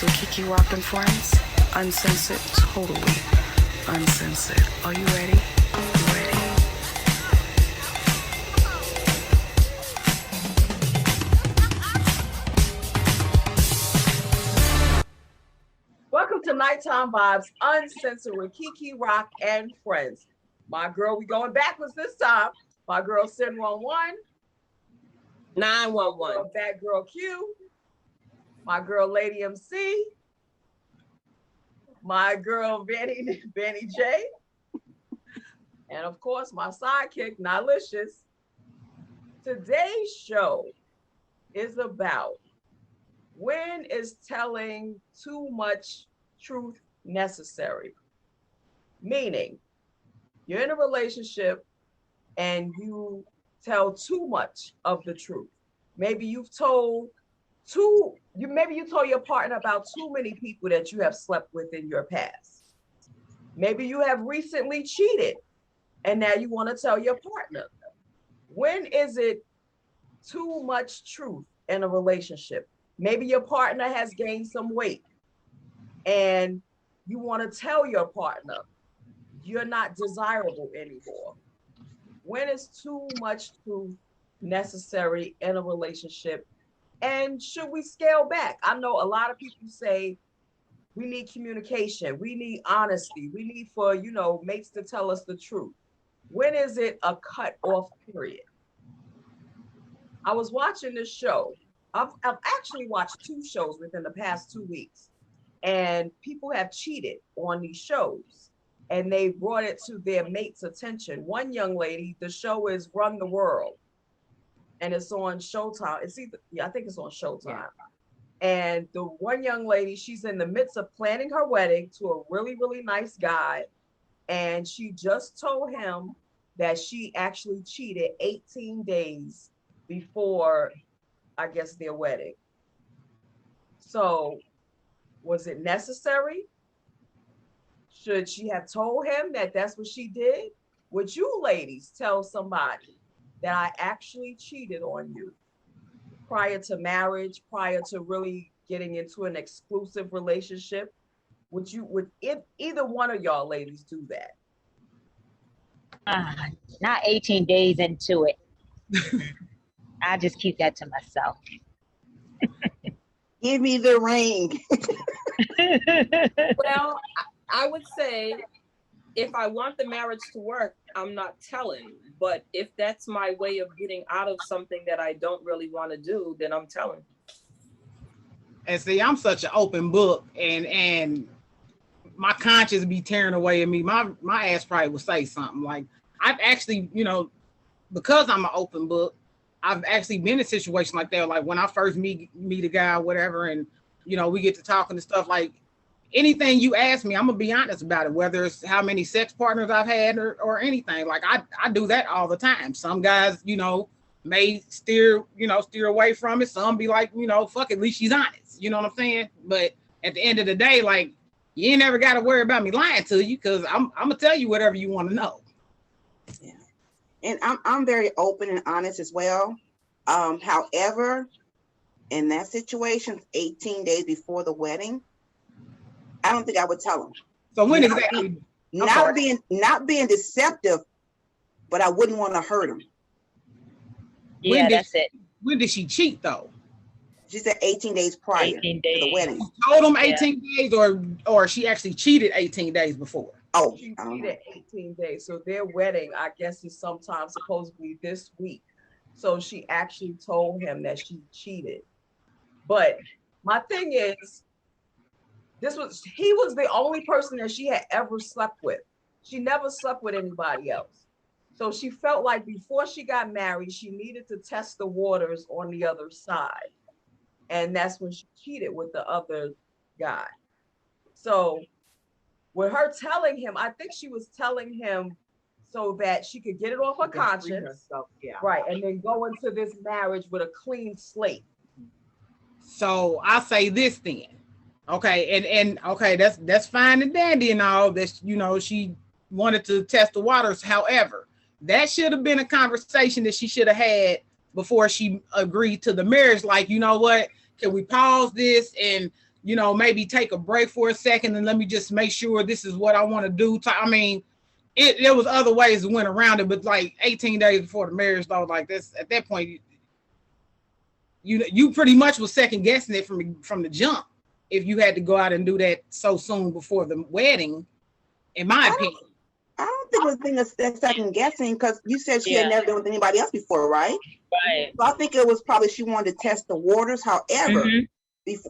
with Keke Rock and Friends. Uncensored, totally uncensored. Are you ready? You ready? Welcome to Nighttime Vibes Uncensored with Keke Rock and Friends. My girl, we going backwards this time. My girl, Sin 11. 911. Bad girl Q. My girl, Lady MC. My girl, Benny J. And of course, my sidekick, Nylicious. Today's show is about when is telling too much truth necessary? Meaning, you're in a relationship and you tell too much of the truth. Maybe you told your partner about too many people that you have slept with in your past. Maybe you have recently cheated and now you want to tell your partner. When is it too much truth in a relationship? Maybe your partner has gained some weight and you want to tell your partner you're not desirable anymore. When is too much truth necessary in a relationship? And should we scale back? I know a lot of people say we need communication, we need honesty, we need for, mates to tell us the truth. When is it a cut off period? I was watching this show. I've actually watched 2 shows within the past 2 weeks, and people have cheated on these shows and they brought it to their mate's attention. One young lady, the show is Run the World, and it's on Showtime. I think it's on Showtime. Yeah. And the one young lady, she's in the midst of planning her wedding to a really, really nice guy. And she just told him that she actually cheated 18 days before, I guess, their wedding. So was it necessary? Should she have told him that that's what she did? Would you ladies tell somebody that I actually cheated on you prior to marriage, prior to really getting into an exclusive relationship? Would either one of y'all ladies do that? Not 18 days into it. I just keep that to myself. Give me the ring. Well, I would say if I want the marriage to work, I'm not telling. But if that's my way of getting out of something that I don't really want to do, then I'm telling. And see, I'm such an open book, and my conscience be tearing away at me. My ass probably would say something. Like, I've actually, because I'm an open book, I've actually been in a situation like that. Like when I first meet a guy or whatever, and we get to talking and stuff, like anything you ask me, I'm gonna be honest about it, whether it's how many sex partners I've had or anything. Like I do that all the time. Some guys, may steer away from it. Some be like, fuck, at least she's honest. You know what I'm saying? But at the end of the day, like, you ain't never got to worry about me lying to you, because I'm gonna tell you whatever you want to know. Yeah. And I'm very open and honest as well. However, in that situation, 18 days before the wedding, I don't think I would tell him. So when exactly? Not being deceptive, but I wouldn't want to hurt him. Yeah, that's it. When did she cheat though? She said 18 days prior 18 days. to the wedding. She told him 18 days, or she actually cheated 18 days before? Oh, she cheated 18 days. So their wedding, I guess, is sometime supposedly this week. So she actually told him that she cheated. But my thing is, he was the only person that she had ever slept with. She never slept with anybody else. So she felt like before she got married, she needed to test the waters on the other side. And that's when she cheated with the other guy. So with her telling him, I think she was telling him so that she could get it off her conscience. Yeah. Right. And then go into this marriage with a clean slate. So I say this then. Okay, and okay, that's fine and dandy and all that, she wanted to test the waters. However, that should have been a conversation that she should have had before she agreed to the marriage. Like, you know what, can we pause this and you know, maybe take a break for a second and let me just make sure this is what I want to do. I mean, there was other ways to went around it, but like 18 days before the marriage, though, like this, at that point, you pretty much was second guessing it from the jump if you had to go out and do that so soon before the wedding, in my opinion. I don't think it was being a second guessing, because you said she had never done with anybody else before, right? Right. So I think it was probably she wanted to test the waters. However,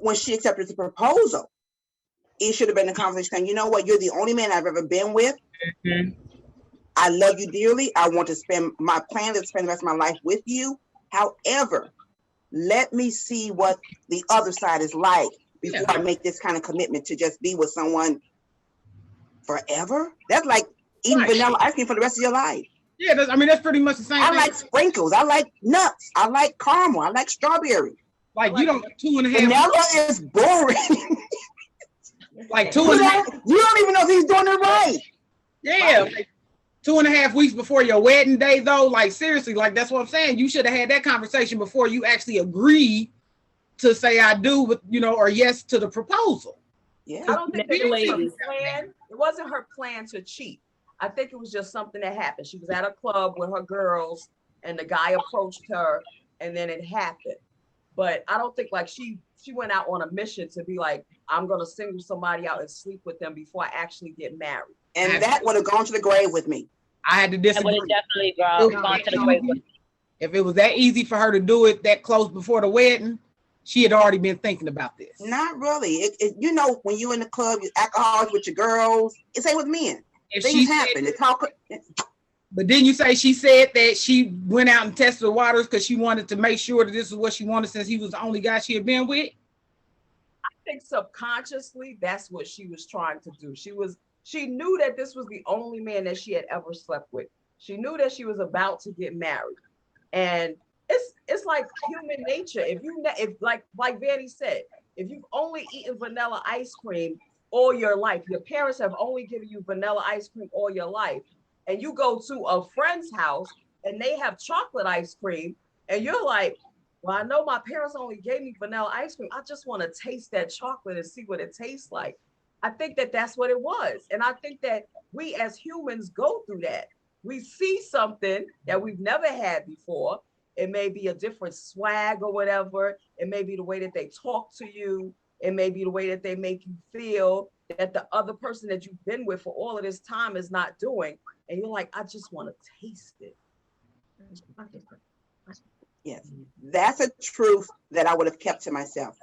when she accepted the proposal, it should have been a conversation saying, you know what, you're the only man I've ever been with. I love you dearly. I want to my plan is to spend the rest of my life with you. However, let me see what the other side is like before I make this kind of commitment to just be with someone forever. That's like eating vanilla ice cream for the rest of your life. Yeah, I mean, that's pretty much the same thing. I like sprinkles. I like nuts. I like caramel. I like strawberry. Like you don't 2.5. Vanilla is boring. Like 2.5. You don't even know if he's doing it right. Yeah. Like 2.5 weeks before your wedding day, though. Like seriously, like that's what I'm saying. You should have had that conversation before you actually agreed to say I do, with or yes to the proposal. Yeah, I don't think that it was her plan. It wasn't her plan to cheat. I think it was just something that happened. She was at a club with her girls, and the guy approached her, and then it happened. But I don't think like she went out on a mission to be like, I'm gonna single somebody out and sleep with them before I actually get married. And that would have gone to the grave with me. I had to disagree. That would have definitely gone to the grave with me. If it was that easy for her to do it that close before the wedding, she had already been thinking about this. Not really. When you're in the club, you alcoholics with your girls. It's same with men. If things happen. But didn't you say she said that she went out and tested the waters because she wanted to make sure that this is what she wanted since he was the only guy she had been with? I think subconsciously that's what she was trying to do. She knew that this was the only man that she had ever slept with. She knew that she was about to get married. And it's like human nature. If like Vanny said, if you've only eaten vanilla ice cream all your life, your parents have only given you vanilla ice cream all your life, and you go to a friend's house and they have chocolate ice cream, and you're like, well, I know my parents only gave me vanilla ice cream. I just want to taste that chocolate and see what it tastes like. I think that that's what it was. And I think that we as humans go through that. We see something that we've never had before. It may be a different swag or whatever. It may be the way that they talk to you. It may be the way that they make you feel that the other person that you've been with for all of this time is not doing. And you're like, I just want to taste it. Yes, that's a truth that I would have kept to myself.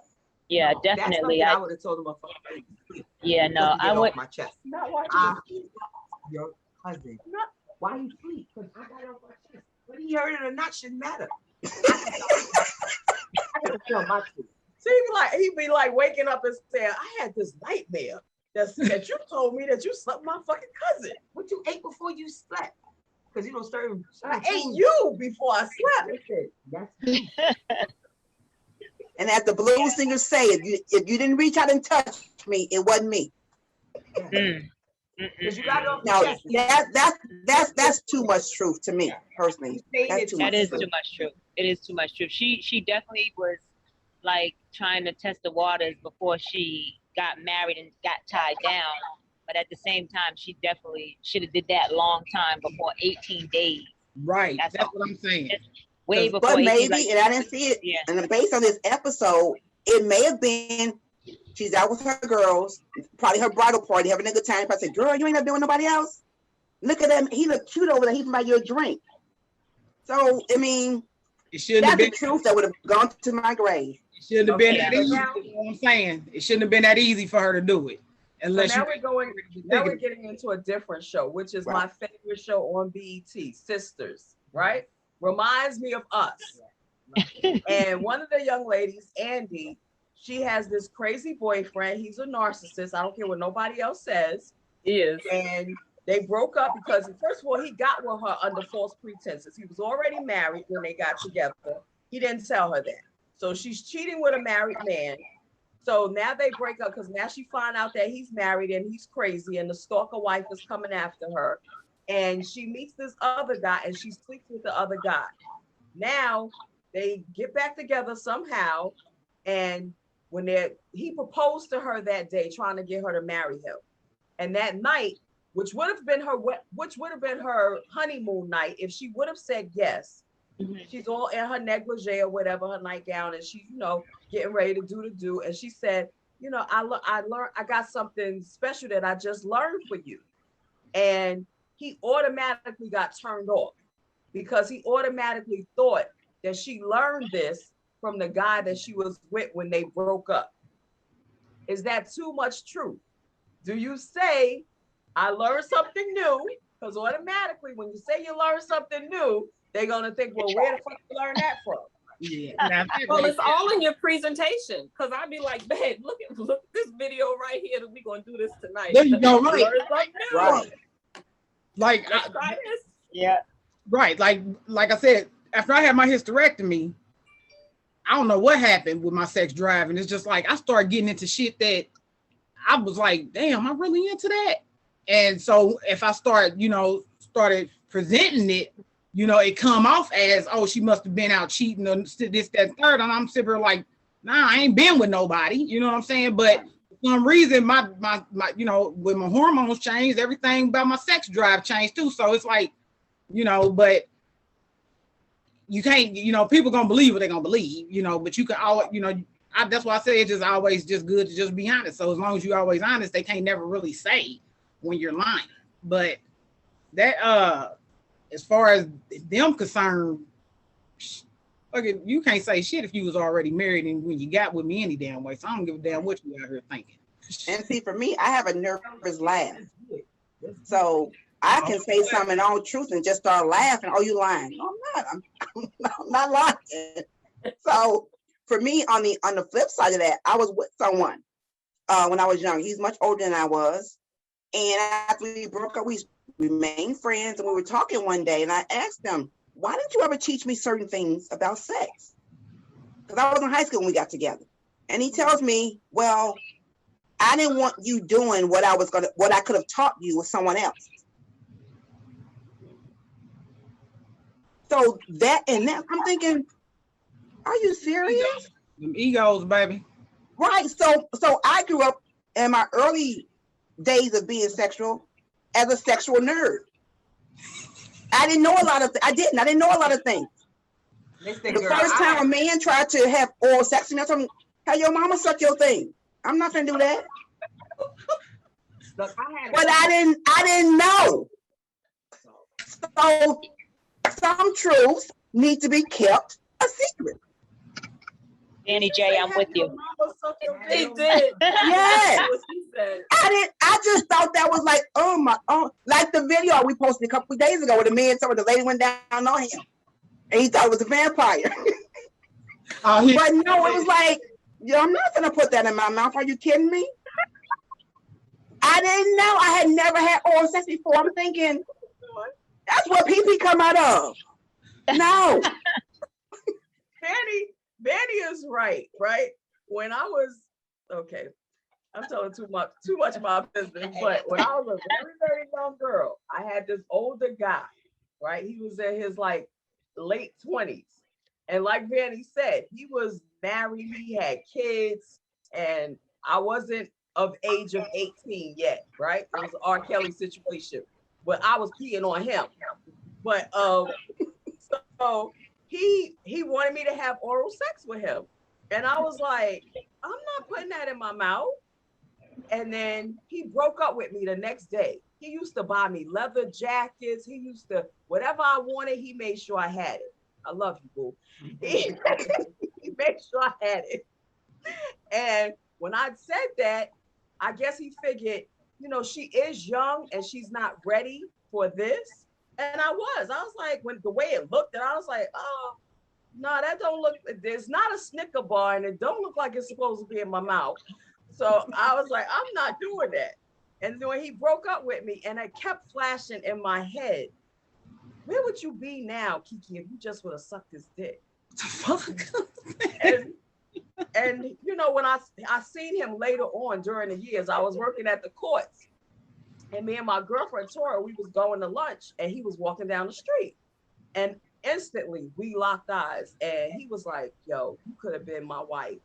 Yeah, definitely. I would have told him. Yeah, no, I would. My chest. Not why your cousin. Not why you sleep? Because I got it off my chest. Whether he heard it or not shouldn't matter. I gotta feel my truth. See, he'd be like waking up and saying, I had this nightmare that you told me that you slept with my fucking cousin. What you ate before you slept? Because you don't certain I ate you before I slept. That's And as the blues singers say, if you didn't reach out and touch me, it wasn't me. Because you got it off Now the chest. that's too much truth to me personally. That's too That much is truth. too much truth. It is too much truth. She definitely was like trying to test the waters before she got married and got tied down. But at the same time, she definitely should have did that long time before 18 days. Right. That's what I'm saying. Just way before. But 18, maybe, and I didn't see it. Yeah. And based on this episode, it may have been she's out with her girls, probably her bridal party, having a good time. I said, girl, you ain't been with nobody else? Look at him. He look cute over there. He can buy you a drink. So, I mean, it shouldn't that's have been the truth that would have gone to my grave. It shouldn't have been that easy. That's what I'm saying. It shouldn't have been that easy for her to do it. Unless now we're getting into a different show, which is my favorite show on BET, Sisters, right? Reminds me of Us. And one of the young ladies, Andy, she has this crazy boyfriend. He's a narcissist. I don't care what nobody else says. He is. And they broke up because, first of all, he got with her under false pretenses. He was already married when they got together. He didn't tell her that. So she's cheating with a married man. So now they break up because now she found out that he's married and he's crazy and the stalker wife is coming after her. And she meets this other guy and she sleeps with the other guy. Now they get back together somehow and when he proposed to her that day, trying to get her to marry him. And that night, which would have been her honeymoon night, if she would have said yes. She's all in her negligee or whatever, her nightgown, and she's, getting ready to do the do. And she said, I learned, I got something special that I just learned for you. And he automatically got turned off because he automatically thought that she learned this from the guy that she was with when they broke up. Is that too much truth? Do you say, I learned something new? Because automatically, when you say you learned something new, they're going to think, well, where the fuck you learn that from? Yeah. Well, it's all in your presentation. Because I'd be like, babe, look at this video right here that we're going to do this tonight. There you go, right. Right. Like, Try this. Yeah. Right. Like I said, after I had my hysterectomy, I don't know what happened with my sex drive. And it's just like, I started getting into shit that I was like, damn, I'm really into that. And so if I started presenting it, it come off as, oh, she must have been out cheating or this, that, third. And I'm sitting there like, nah, I ain't been with nobody. You know what I'm saying? But for some reason, my when my hormones changed, everything about my sex drive changed too. So it's like, but you can't, people gonna believe what they're gonna believe, but you can always, that's why I say it's just always just good to just be honest. So as long as you're always honest, they can't never really say when you're lying. But that, as far as them concerned, okay, you can't say shit if you was already married and when you got with me any damn way. So I don't give a damn what you out here thinking. And see, for me, I have a nervous laugh. So I can say something in all truth and just start laughing. Oh, you lying? No, I'm not. I'm not lying. So for me, on the flip side of that, I was with someone when I was young. He's much older than I was. And after we broke up, we remained friends. And we were talking one day, and I asked him, why didn't you ever teach me certain things about sex? Because I was in high school when we got together. And he tells me, well, I didn't want you doing what I could have taught you with someone else. So I'm thinking, are you serious? Them egos, baby. Right. So I grew up in my early days of being sexual as a sexual nerd. I didn't know a lot of I didn't know a lot of things. The first time a man tried to have oral sex with me, I told him, hey, your mama suck your thing. I'm not gonna do that. Look, but I didn't know. So some truths need to be kept a secret. Danny J, I'm with you. He did. Yes. I just thought that was like, like the video we posted a couple of days ago where the man told the lady went down on him. And he thought it was a vampire. But no, it was like, I'm not gonna put that in my mouth. Are you kidding me? I didn't know. I had never had oral sex before. I'm thinking, that's what pee-pee come out of. No. Manny is right? When I was, okay, I'm telling too much about business, but when I was a very, very young girl, I had this older guy, right? He was in his like late 20s. And like Vanny said, he was married, he had kids, and I wasn't of age of 18 yet, right? It was an R. Kelly situation, but I was peeing on him. But so he wanted me to have oral sex with him. And I was like, I'm not putting that in my mouth. And then he broke up with me the next day. He used to buy me leather jackets. He used to, whatever I wanted, he made sure I had it. I love you, boo. He made sure I had it. And when I said that, I guess he figured, she is young and she's not ready for this. And I was like, when the way it looked, and I was like, oh, no, that don't look, there's not a Snicker bar and it don't look like it's supposed to be in my mouth. So I was like, I'm not doing that. And then when he broke up with me and it kept flashing in my head, where would you be now, Keke, if you just would have sucked his dick? and when I seen him later on during the years, I was working at the courts. And me and my girlfriend, Tora, we was going to lunch and he was walking down the street. And instantly we locked eyes and he was like, yo, you could have been my wife.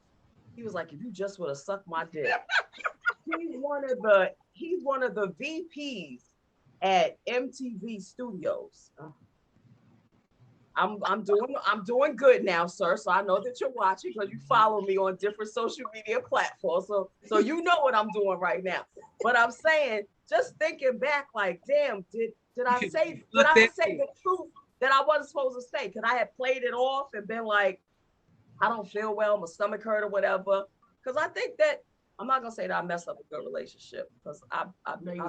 He was like, if you just would have sucked my dick. He's one of the VPs at MTV Studios. I'm doing good now, sir. So I know that you're watching because you follow me on different social media platforms. So you know what I'm doing right now. But I'm saying, just thinking back, like, damn, did I say the truth that I wasn't supposed to say? Because I had played it off and been like, I don't feel well, my stomach hurt or whatever. Because I think that I'm not gonna say that I messed up a good relationship because I've been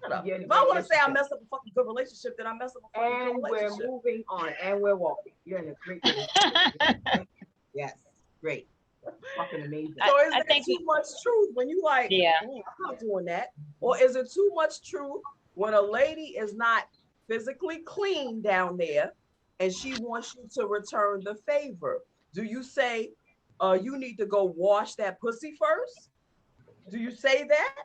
if I want to say I messed up a fucking good relationship, then I messed up a fucking good relationship. And we're moving on, and we're walking. You're in a great relationship. Yes, great. Fucking amazing. So is there too much truth when you like, yeah, I'm not doing that? Or is it too much truth when a lady is not physically clean down there and she wants you to return the favor? Do you say, you need to go wash that pussy first? Do you say that?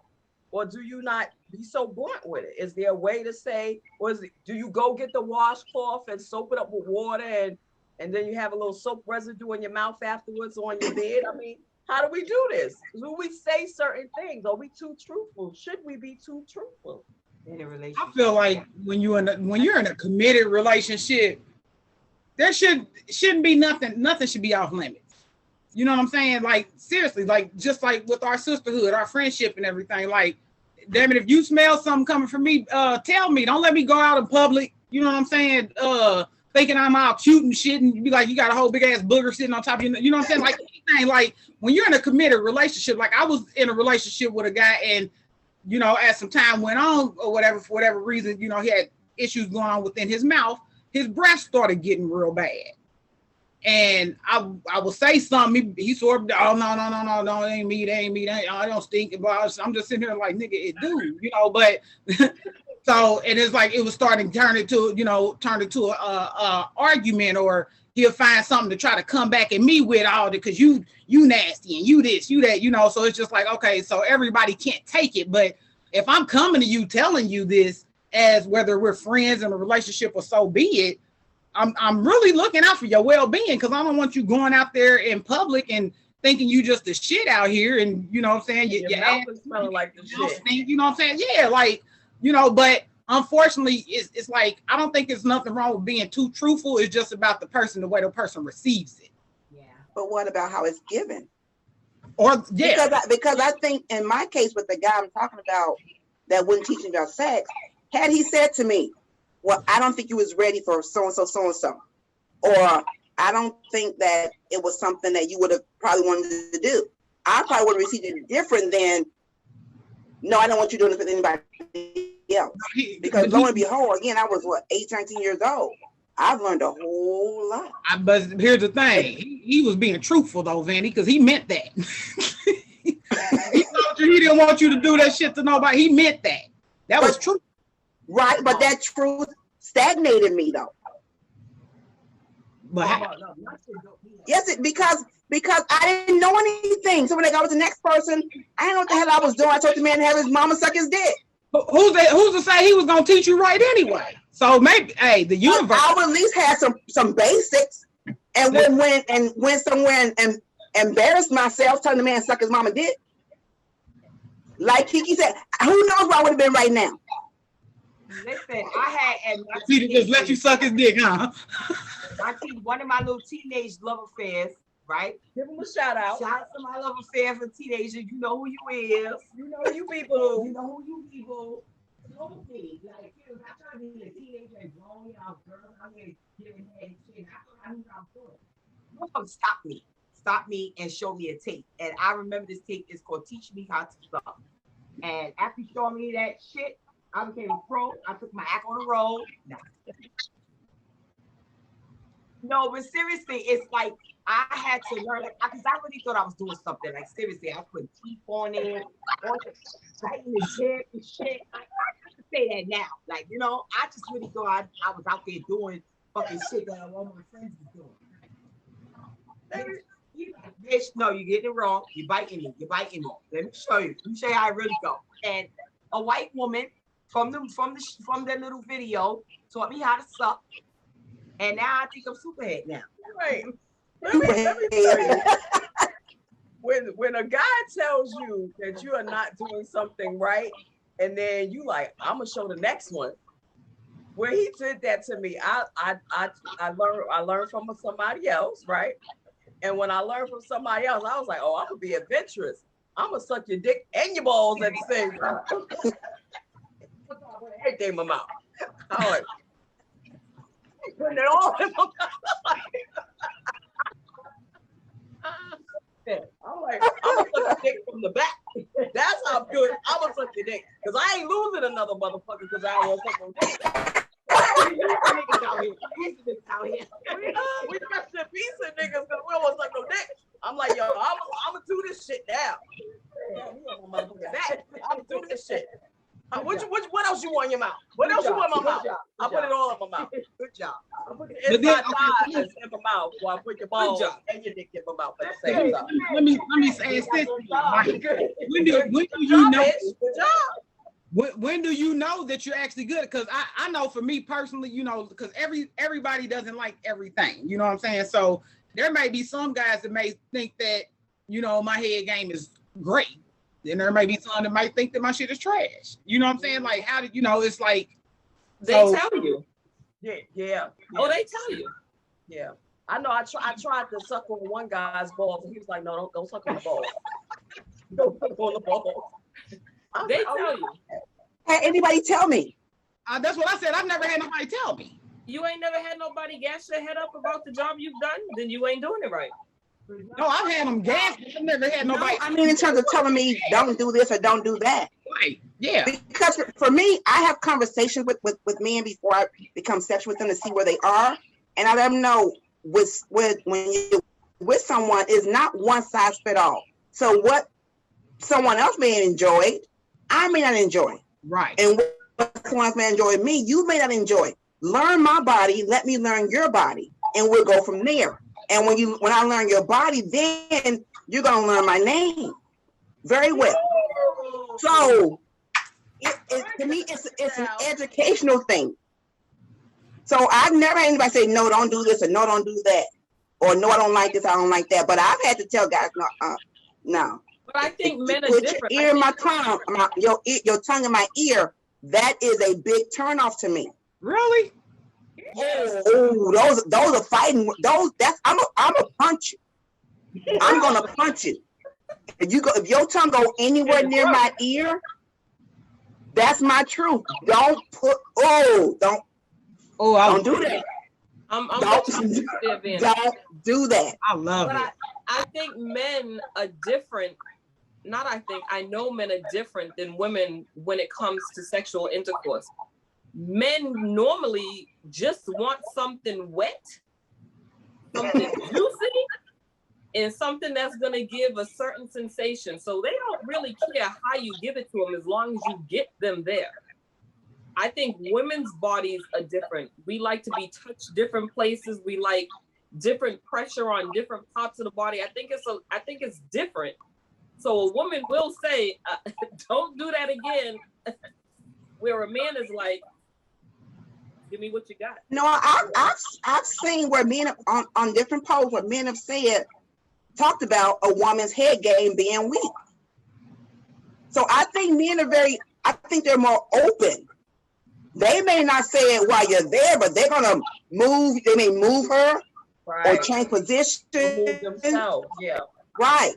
Or do you not be so blunt with it? Is there a way to say, or do you go get the washcloth and soak it up with water and then you have a little soap residue in your mouth afterwards on your bed? I mean, how do we do this? Do we say certain things? Are we too truthful? Should we be too truthful in a relationship? I feel like when you're in a committed relationship, there shouldn't be nothing should be off limits. You know what I'm saying? Like, seriously, like, just like with our sisterhood, our friendship and everything, like, damn it, if you smell something coming from me, tell me. Don't let me go out in public, you know what I'm saying, thinking I'm all cute and shit and be like, you got a whole big ass booger sitting on top of you, you know what I'm saying? Like, anything, like, when you're in a committed relationship, like, I was in a relationship with a guy and, you know, as some time went on or whatever, for whatever reason, you know, he had issues going on within his mouth. His breath started getting real bad. And I will say something. He sort of, oh, no, it ain't me. I don't stink. I'm just sitting here like, nigga, it do, you know, but so, and it's like, it was starting to turn into a argument, or he'll find something to try to come back at me with all the, cause you nasty and you this, you that, you know, so it's just like, okay, so everybody can't take it. But if I'm coming to you, telling you this as whether we're friends in a relationship or so be it, I'm really looking out for your well-being, because I don't want you going out there in public and thinking you just the shit out here, and you know what I'm saying, your mouth is smelling like the shit. Stink, you know what I'm saying? Yeah, like, you know, but unfortunately, it's like, I don't think there's nothing wrong with being too truthful. It's just about the way the person receives it. Yeah. But what about how it's given? Or yeah, because I think in my case with the guy I'm talking about that wouldn't teach me about sex, had he said to me, well, I don't think you was ready for so-and-so, or I don't think that it was something that you would have probably wanted to do, I probably would have received it different than, no, I don't want you doing this with anybody else. Because lo and behold, again, I was 19 years old. I've learned a whole lot. But here's the thing. He was being truthful though, Vanny, because he meant that. He told you he didn't want you to do that shit to nobody. He meant that. That was true. Right, but that truth stagnated me though. But yes, because I didn't know anything. So when I got with the next person, I didn't know what the hell I was doing. I told the man to have his mama suck his dick. Who's to say he was gonna teach you right anyway? So maybe, hey, the universe. I would at least have some basics. And went somewhere and embarrassed myself, telling the man to suck his mama dick. Like Kiki said, who knows where I would have been right now? Listen, I had Peter just let you suck his dick, huh? One of my little teenage love affairs, right? Give him a shout out. Shout out to my love affair for teenagers. You know who you is. You know you people. You know who you people. Told me, like, I tried to be a teenager and growing out, girl, I'm here giving head and shit. I thought I knew what I was doing. Stop me and show me a tape. And I remember this tape is called Teach Me How to Suck. And after showing me that shit, I became a pro. I took my act on the road. No, but seriously, it's like I had to learn, because I really thought I was doing something. Like, seriously, I put teeth on it, biting the dick and shit. I can say that now. Like, you know, I just really thought I was out there doing fucking shit that all my friends were doing. Bitch, no, you're getting it wrong. You're biting me. Let me show you. Let me show you how I really go. And a white woman from that little video taught me how to suck. And now I think I'm superhead now. Right. Let me tell you. When a guy tells you that you are not doing something right, and then you like, I'm gonna show the next one. When he did that to me, I learned from somebody else, right? And when I learned from somebody else, I was like, oh, I'm gonna be adventurous. I'm gonna suck your dick and your balls at the same time. Everything in my mouth. I'm like, putting it all in my mouth. I'm like, I'm gonna suck your dick from the back. That's how I'm doing. I'm gonna suck your dick. Because I ain't losing another motherfucker because I don't want to suck no dick. We got the piece of niggas because we don't want to suck no dick. I'm like, yo, I'm gonna do this shit now. I'm gonna do this shit. What else you want in your mouth? What else you want in my mouth? I put it all in my mouth. Good job. I put it inside thighs in my mouth while I put your balls and your dick in my mouth at the same time. Let me say this. When do you know? Good job. When do you know that you're actually good? Because I know for me personally, you know, because everybody doesn't like everything. You know what I'm saying? So there may be some guys that may think that, you know, my head game is great. Then there may be some that might think that my shit is trash. You know what I'm saying? Like, how did you know? It's like They tell you. Yeah. Oh, they tell you. Yeah. I know. I tried to suck on one guy's balls, and he was like, "No, don't suck on the balls. Don't suck on the balls." They tell you. Hey, anybody tell me? That's what I said. I've never had nobody tell me. You ain't never had nobody gas your head up about the job you've done? Then you ain't doing it right. No, I've had them gas. I've never had nobody. No, I mean, in terms of telling me don't do this or don't do that. Right. Yeah. Because for me, I have conversations with men before I become sexual with them to see where they are, and I let them know when you're with someone is not one size fit all. So what someone else may enjoy, I may not enjoy. Right. And what someone else may enjoy me, you may not enjoy. Learn my body, let me learn your body, and we'll go from there. And when I learn your body, then you're gonna learn my name very well. So to me, it's an educational thing. So I've never had anybody say, no, don't do this, or no, don't do that, or no, I don't like this, I don't like that. But I've had to tell guys, no. But I think men are put different. Your ear in my tongue, your tongue in my ear. That is a big turnoff to me. Really? Oh, those are fighting. I'm a punch you. I'm gonna punch you. If your tongue go anywhere near my ear, that's my truth. Don't do that. Don't do that. I love it. I think men are different. I know men are different than women when it comes to sexual intercourse. Men normally just want something wet, something juicy, and something that's going to give a certain sensation. So they don't really care how you give it to them as long as you get them there. I think women's bodies are different. We like to be touched different places. We like different pressure on different parts of the body. I think it's different. So a woman will say, don't do that again. Where a man is like, give me what you got. No, I've seen where men on different posts where men have talked about a woman's head game being weak. So I think men are they're more open. They may not say it while you're there, but they're gonna move. They may move her or change position. Move themselves. Yeah. Right.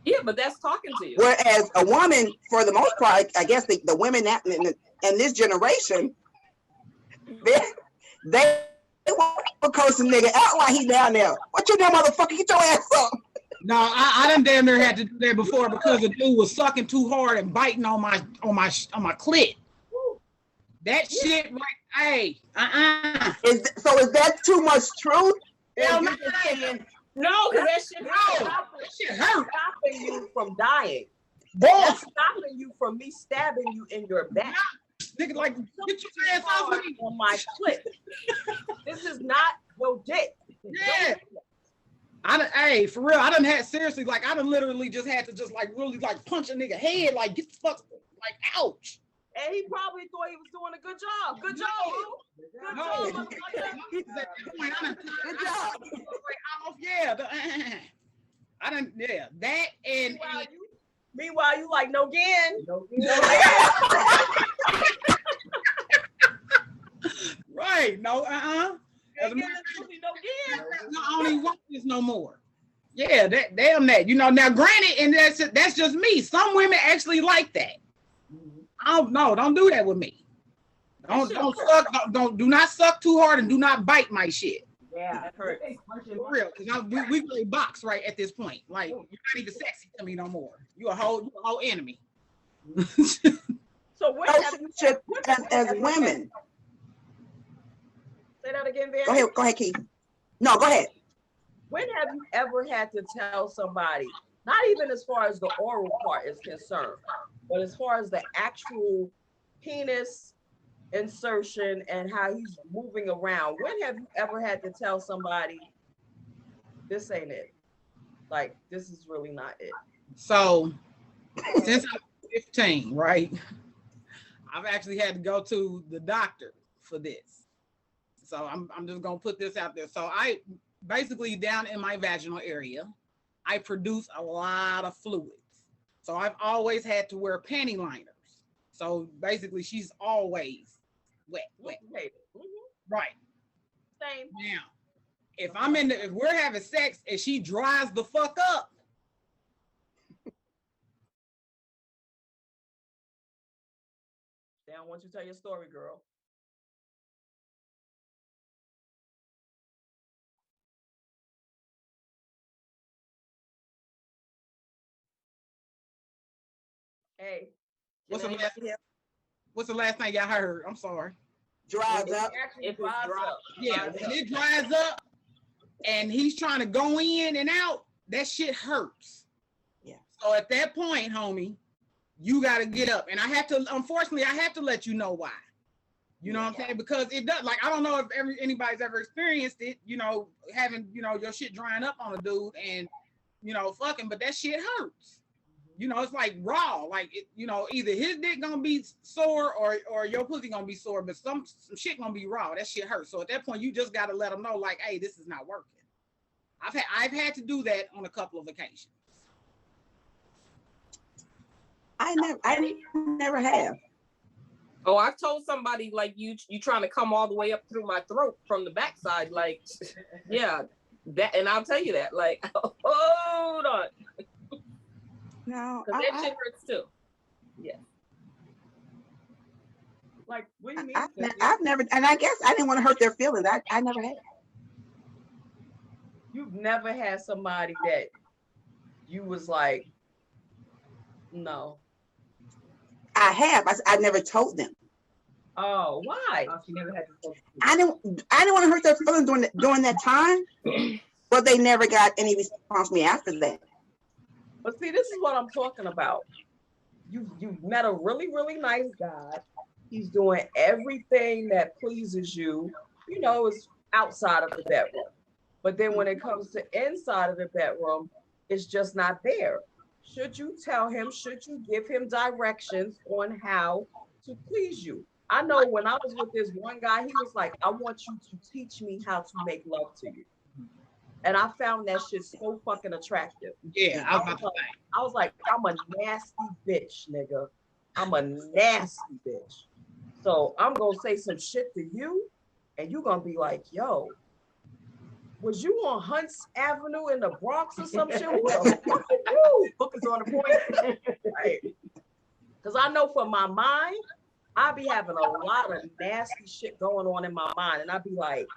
Yeah, but that's talking to you. Whereas a woman, for the most part, I guess the women in this generation, they want to curse a nigga out while he down there. What you doing, motherfucker? Get your ass up. No, I done damn near had to do that before because the dude was sucking too hard and biting on my clit. That shit, like, hey, Is that too much truth? No, because that shit hurt. That shit hurt. Stopping you from dying. Boy, Stopping you from me stabbing you in your back. Nigga, like, get your ass off of me. On my clit. This is not no dick. Yeah. Hey, for real, I done had seriously, like, I done literally just had to just like really like punch a nigga head, like, get the fuck, like, ouch. And he probably thought he was doing a good job. Good job, bro. Good job. At that point, Good job. off. Yeah, I didn't. Yeah, that and Meanwhile, you like no again. Right? No, I don't even want this no more. Yeah, damn that. You know, now granted, and that's just me. Some women actually like that. I don't know. Don't do that with me. Do not suck too hard and do not bite my shit. Yeah, that hurts. For real, because we play box right at this point. Like you're not even sexy to me no more. You a whole enemy. So what as women? Say that again, Van. Go ahead, Keith. No, go ahead. When have you ever had to tell somebody, not even as far as the oral part is concerned, but as far as the actual penis insertion and how he's moving around, when have you ever had to tell somebody, this ain't it? Like, this is really not it. So, since I'm 15, right, I've actually had to go to the doctor for this. So I'm just gonna put this out there. So I basically down in my vaginal area, I produce a lot of fluids. So I've always had to wear panty liners. So basically she's always wet. Right. Same. Now, if we're having sex and she dries the fuck up, they don't want you to tell your story, girl. Hey, what's the last thing y'all heard? I'm sorry. Dries up. It dries up. Yeah, when it dries up and he's trying to go in and out, that shit hurts. Yeah. So at that point, homie, you got to get up. And unfortunately, I have to let you know why. You know what I'm saying? Because it does, like, I don't know if anybody's ever experienced it, you know, having, you know, your shit drying up on a dude and, you know, fucking, but that shit hurts. You know, it's like raw, like, you know, either his dick gonna be sore or your pussy gonna be sore, but some shit gonna be raw. That shit hurts. So at that point, you just gotta let them know, like, hey, this is not working. I've had to do that on a couple of occasions. I never have. Oh, I've told somebody like you trying to come all the way up through my throat from the backside, like, yeah, that, and I'll tell you that, like, hold on. No, that shit hurts too. Yeah. Like, what do you mean? I've never, and I guess I didn't want to hurt their feelings. I never had. You've never had somebody that you was like, no. I have. I never told them. Oh, why? Oh, she never had to. I didn't want to hurt their feelings during that time, but they never got any response from me after that. But see, this is what I'm talking about. You've met a really, really nice guy. He's doing everything that pleases you, you know, is outside of the bedroom. But then when it comes to inside of the bedroom, it's just not there. Should you tell him, should you give him directions on how to please you? I know when I was with this one guy, he was like, I want you to teach me how to make love to you. And I found that shit so fucking attractive. Yeah, I was like, I'm a nasty bitch, nigga. I'm a nasty bitch. So I'm gonna say some shit to you, and you're gonna be like, yo, was you on Hunts Avenue in the Bronx or some shit? Who the fuck are you? Book is on the point. Right. Because I know for my mind, I be having a lot of nasty shit going on in my mind. And I be like,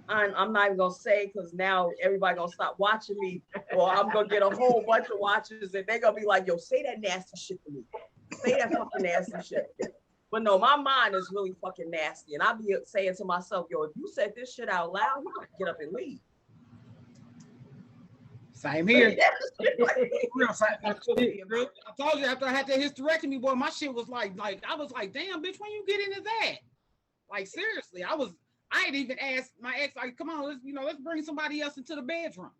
I'm not even gonna say because now everybody gonna stop watching me, or I'm gonna get a whole bunch of watchers and they're gonna be like, yo, say that nasty shit to me. Say that fucking nasty shit. But no, my mind is really fucking nasty. And I be saying to myself, yo, if you said this shit out loud, you gotta get up and leave. Same here. I told you after I had that hysterectomy, boy, my shit was like I was like, damn, bitch, when you get into that? Like, seriously, I had even asked my ex, like, come on, let's bring somebody else into the bedroom.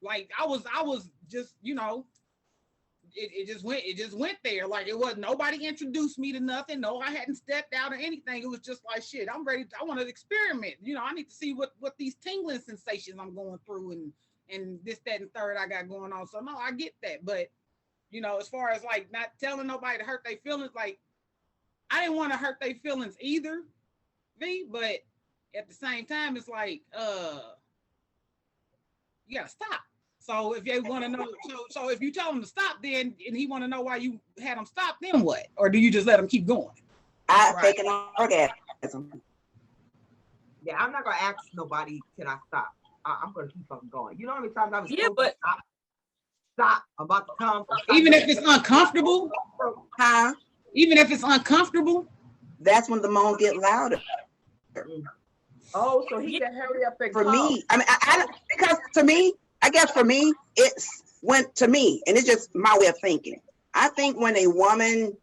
Like, I was just, it just went there. Like it was nobody introduced me to nothing. No, I hadn't stepped out or anything. It was just like shit. I'm ready. I want to experiment. You know, I need to see what these tingling sensations I'm going through and this, that, and third I got going on. So no, I get that. But you know, as far as like not telling nobody to hurt their feelings, like I didn't want to hurt their feelings either, V. But at the same time, it's like you gotta stop. So if you want to know, so if you tell him to stop, then and he want to know why you had him stop, then what? Or do you just let him keep going? I fake an orgasm. Yeah, I'm not gonna ask nobody, can I stop? I'm gonna keep on going. You know how many times I was Yeah, but stop, I'm about to come. Even if it's uncomfortable? Huh? Even if it's uncomfortable? That's when the moans get louder. Oh, so he can hurry up and For come. me, I mean, I because to me, I guess for me, it's went to me, and it's just my way of thinking. I think when a woman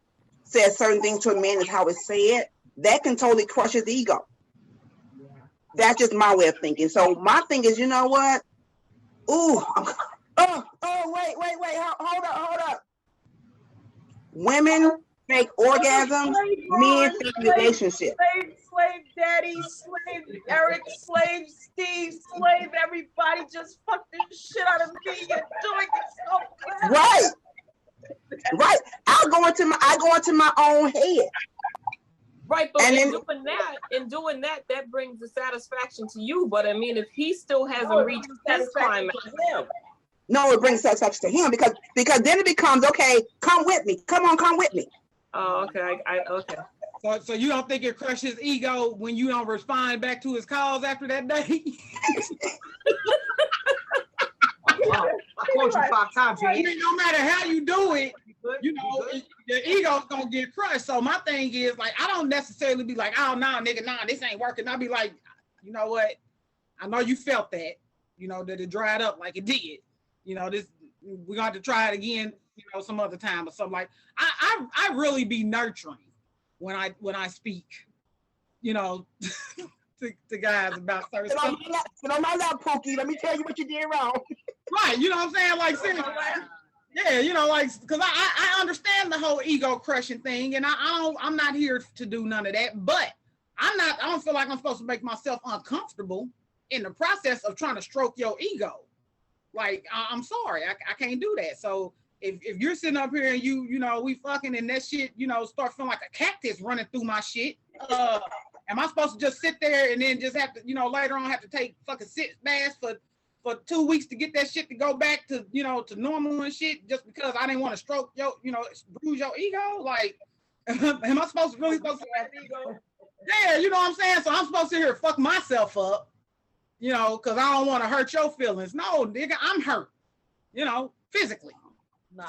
says certain things to a man is how it's said, that can totally crush his ego. Yeah. That's just my way of thinking. So my thing is, you know what? Ooh, wait, hold up. Women fake orgasms, men fake relationships. Slave daddy, slave Eric, slave Steve, slave everybody, just fuck this shit out of me and doing it so bad. Right. I go into my own head. right, but And in then- doing that, that brings the satisfaction to you. But I mean, if he still hasn't No, it reached brings his satisfaction climax, to him. No, it brings satisfaction to him because then it becomes, okay, come with me. Come with me. oh, okay, okay. So you don't think it crushes his ego when you don't respond back to his calls after that day? I called you 5 times, I Jay. mean, no matter how you do it, you know, your ego's gonna get crushed. So my thing is like, I don't necessarily be like, oh no, nigga, nah, this ain't working. I'll be like, you know what? I know you felt that, you know, that it dried up like it did. You know, this we're gonna have to try it again, you know, some other time or something. Like I really be nurturing when I speak, you know, to guys about certain stuff. Get on my lap, Pookie. Let me tell you what you did wrong. Right, you know what I'm saying? Like, seriously, yeah, you know, like, because I understand the whole ego crushing thing, and I'm not here to do none of that, but I don't feel like I'm supposed to make myself uncomfortable in the process of trying to stroke your ego. Like, I'm sorry, I can't do that. So if you're sitting up here and you know, we fucking and that shit, you know, start feeling like a cactus running through my shit, am I supposed to just sit there and then just have to, you know, later on have to take fucking sit baths for 2 weeks to get that shit to go back to, you know, to normal and shit just because I didn't want to stroke your, you know, bruise your ego? Like, am I supposed to ego? Yeah, you know what I'm saying? So I'm supposed to here fuck myself up, you know, because I don't want to hurt your feelings. No, nigga, I'm hurt, you know, physically. Nah,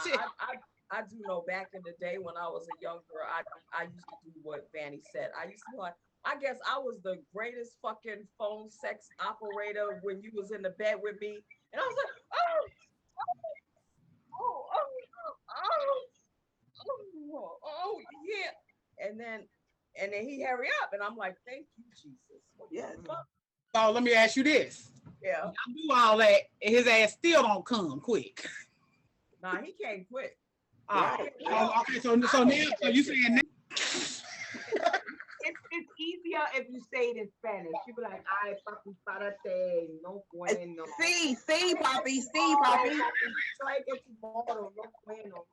I do know back in the day when I was a young girl, I used to do what Vanny said. I used to like, I guess I was the greatest fucking phone sex operator when you was in the bed with me. And I was like, oh, yeah. And then he hurry up and I'm like, thank you, Jesus. Yeah. So let me ask you this. Yeah. I do all that and his ass still don't come quick. Nah, he can't quit. Okay, so now, so you saying now? It's easier if you say it in Spanish. You be like, ay, papi, párate, no bueno. See, papi. Try to get tomorrow, no bueno.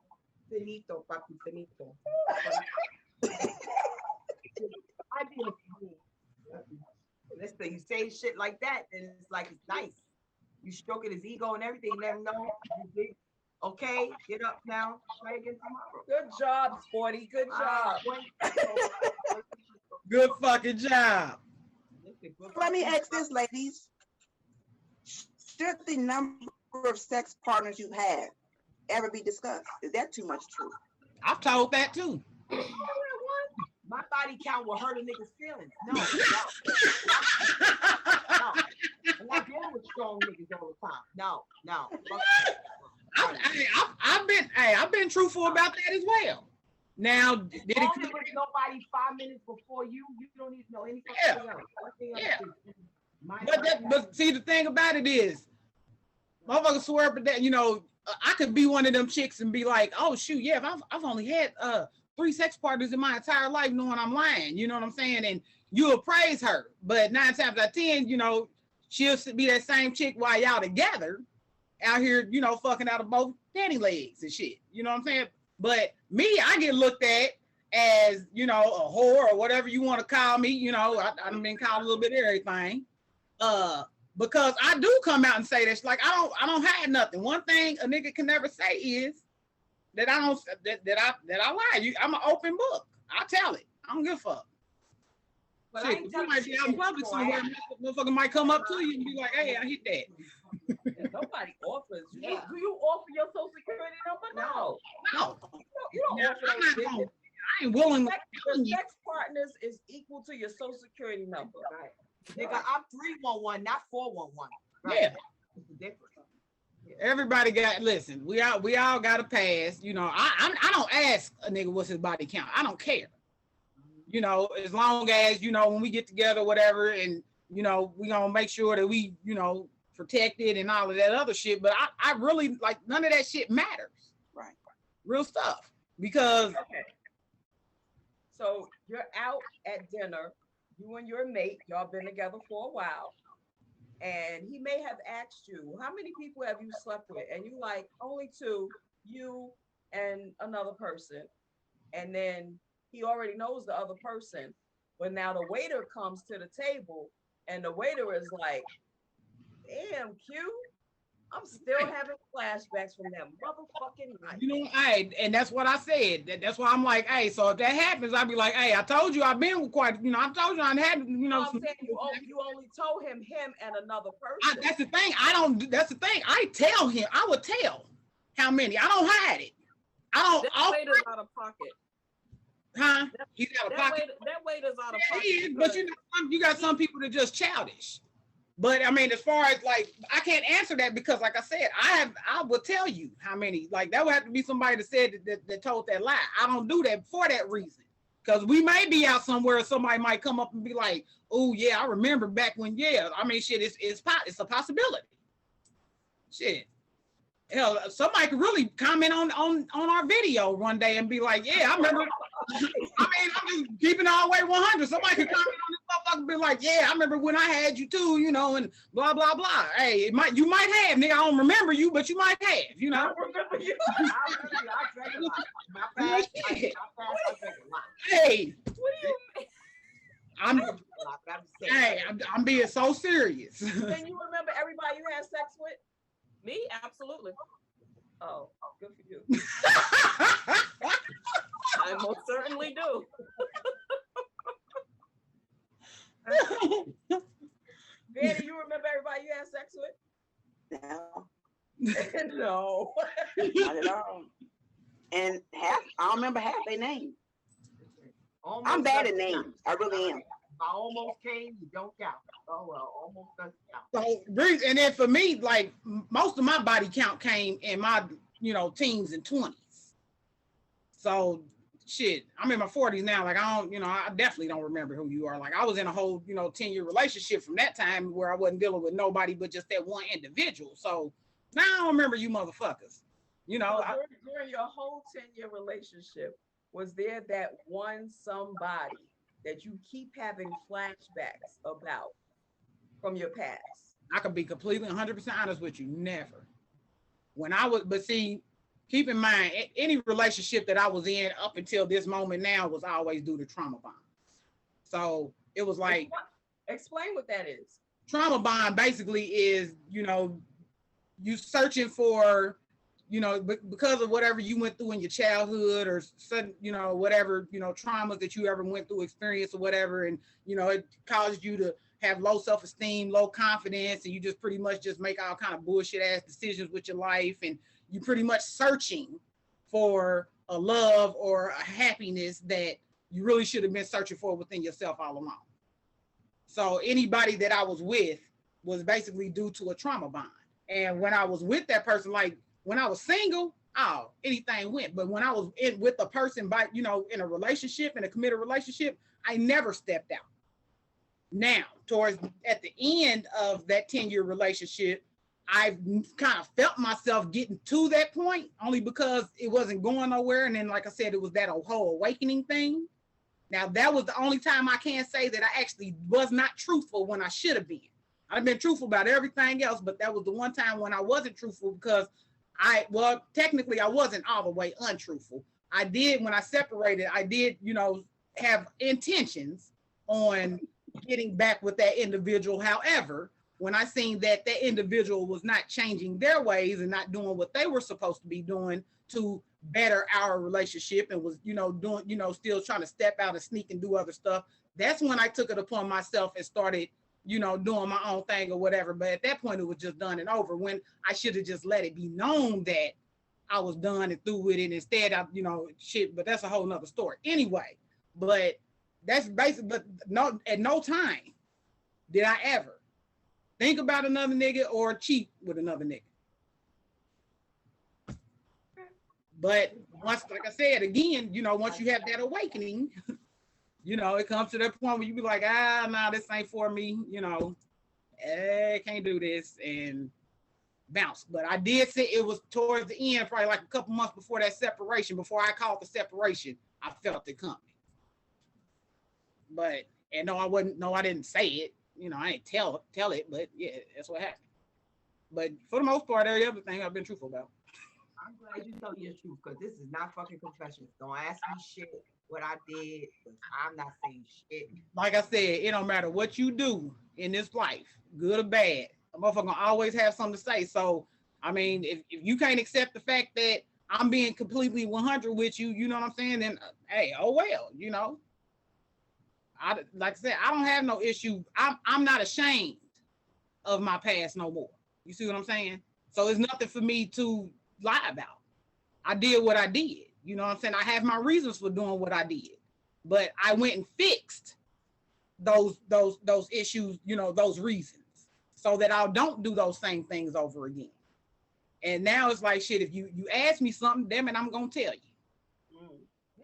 Finito, papi, finito. I do it. Listen, you say shit like that, and it's like it's nice. You stroking his ego and everything, let him know. Okay, get up now. Try again tomorrow. Good job, Sporty. Good job. Good fucking job. Let me ask this, ladies. Should the number of sex partners you have ever be discussed? Is that too much truth? I've told that too. My body count will hurt a nigga's feelings. No. I'm not dealing with strong niggas all the time. No. I've been truthful about that as well. Now, did it? As long as there's nobody 5 minutes before you don't need to know anything else. Yeah. But see, the thing about it is, motherfuckers swear up that, you know, I could be one of them chicks and be like, oh shoot, yeah, if I've only had 3 sex partners in my entire life, knowing I'm lying, you know what I'm saying? And you'll praise her, but 9 times out of 10, you know, she'll be that same chick while y'all together out here, you know, fucking out of both panty legs and shit. You know what I'm saying? But me, I get looked at as, you know, a whore or whatever you want to call me. You know, I've been called a little bit of everything. Because I do come out and say this, like I don't hide nothing. One thing a nigga can never say is that I lie. I'm an open book. I tell it. I don't give a fuck. But Shit, you might be out in public somewhere, motherfucker might come up to you and be like, hey, I hit that. Nobody offers. Do you offer your social security number? No. No. You don't offer those digits. I ain't willing. Your sex partners is equal to your social security number. Right. Nigga, I'm 311, not 411. Right? Yeah. It's the difference. Yeah. Everybody listen, we all got a pass. You know, I don't ask a nigga what's his body count. I don't care. You know, as long as, you know, when we get together, whatever, and, you know, we gonna make sure that we, you know, protected and all of that other shit. But I really, like, none of that shit matters. Right. Real stuff. Because. Okay. So you're out at dinner, you and your mate, y'all been together for a while, and he may have asked you, how many people have you slept with? And you like, only 2, you and another person. And then he already knows the other person. But now the waiter comes to the table and the waiter is like, damn, Q, I'm still having flashbacks from that motherfucking night. You know, and that's what I said. That's why I'm like, hey, so if that happens, I'll be like, hey, I told you I've been with quite, you know, I told you I had, you know. I'm saying you only told him and another person. That's the thing. That's the thing. I tell him. I would tell how many. I don't hide it. I don't. That waiter's out of pocket. Huh? He's out of pocket. That waiter's out of Yeah, pocket. he is, but you know, you got some people that just childish. But I mean, as far as like, I can't answer that because, like I said, I will tell you how many. Like that would have to be somebody that said that told that lie. I don't do that for that reason. Because we may be out somewhere, and somebody might come up and be like, "Oh yeah, I remember back when." Yeah, I mean, shit, it's a possibility. Shit. Hell, somebody could really comment on our video one day and be like, "Yeah, I remember." I mean, I'm just keeping it all the way 100. Somebody could comment on this motherfucker and be like, "Yeah, I remember when I had you too," you know, and blah blah blah. Hey, you might have, nigga. I don't remember you, but you might have, you know. I remember you. I drank a lot. My fast, I drank a lot. Hey, What do you mean? I'm being so serious. Can you remember everybody you had sex with? Me? Absolutely. Oh, good for you. I most certainly do. Vanny, you remember everybody you had sex with? No, No. not at all. And I don't remember half their names. I'm bad at names. I really am. I almost came, you don't count. Oh well, almost doesn't count. So, and then for me, like most of my body count came in my, you know, teens and 20s. So shit, I'm in my 40s now. Like I don't, you know, I definitely don't remember who you are. Like I was in a whole, you know, 10-year relationship from that time where I wasn't dealing with nobody but just that one individual. So now I don't remember you motherfuckers. You know, Well, during your whole 10-year relationship, was there that one somebody that you keep having flashbacks about from your past? I could be completely 100% honest with you. Never. When I was, but see, keep in mind, any relationship that I was in up until this moment now was always due to trauma bond. So it was like. Explain what that is. Trauma bond basically is, you know, you searching for, you know, because of whatever you went through in your childhood or sudden, you know, whatever, you know, traumas that you ever went through, experience or whatever. And, you know, it caused you to have low self-esteem, low confidence, and you just pretty much just make all kind of bullshit ass decisions with your life. And you pretty much searching for a love or a happiness that you really should have been searching for within yourself all along. So anybody that I was with was basically due to a trauma bond. And when I was with that person, like, when I was single, oh, anything went. But when I was with a person, by, you know, in a relationship, in a committed relationship, I never stepped out. Now, at the end of that 10-year relationship, I kind of felt myself getting to that point only because it wasn't going nowhere. And then, like I said, it was that whole awakening thing. Now, that was the only time I can say that I actually was not truthful when I should have been. I've been truthful about everything else, but that was the one time when I wasn't truthful because technically I wasn't all the way untruthful. I did, when I separated, I did, have intentions on getting back with that individual. However, when I seen that individual was not changing their ways and not doing what they were supposed to be doing to better our relationship and was, doing, still trying to step out and sneak and do other stuff, that's when I took it upon myself and started, doing my own thing or whatever. But at that point, it was just done and over, when I should have just let it be known that I was done and through with it. Instead, but that's a whole nother story. Anyway, but that's basically, but no, at no time did I ever think about another nigga or cheat with another nigga. But once, like I said, again, once you have that awakening, it comes to that point where you be like, nah, this ain't for me, can't do this, and bounce. But I did say it was towards the end, probably like a couple months before that separation, before I called the separation, I felt it coming. But, and I didn't say it. I ain't tell it, but yeah, that's what happened. But for the most part, every other thing I've been truthful about. I'm glad you tell your truth, because this is not fucking confessions. Don't ask me shit what I did, because I'm not saying shit. Like I said, it don't matter what you do in this life, good or bad, a motherfucker gonna always have something to say. So, I mean, if you can't accept the fact that I'm being completely 100 with you, you know what I'm saying? Then, hey, oh well, like I said, I don't have no issue. I'm not ashamed of my past no more. You see what I'm saying? So it's nothing for me to lie about. I did what I did. You know what I'm saying? I have my reasons for doing what I did, but I went and fixed those issues, those reasons, so that I don't do those same things over again. And now it's like, shit, if you ask me something, damn it, I'm gonna tell you.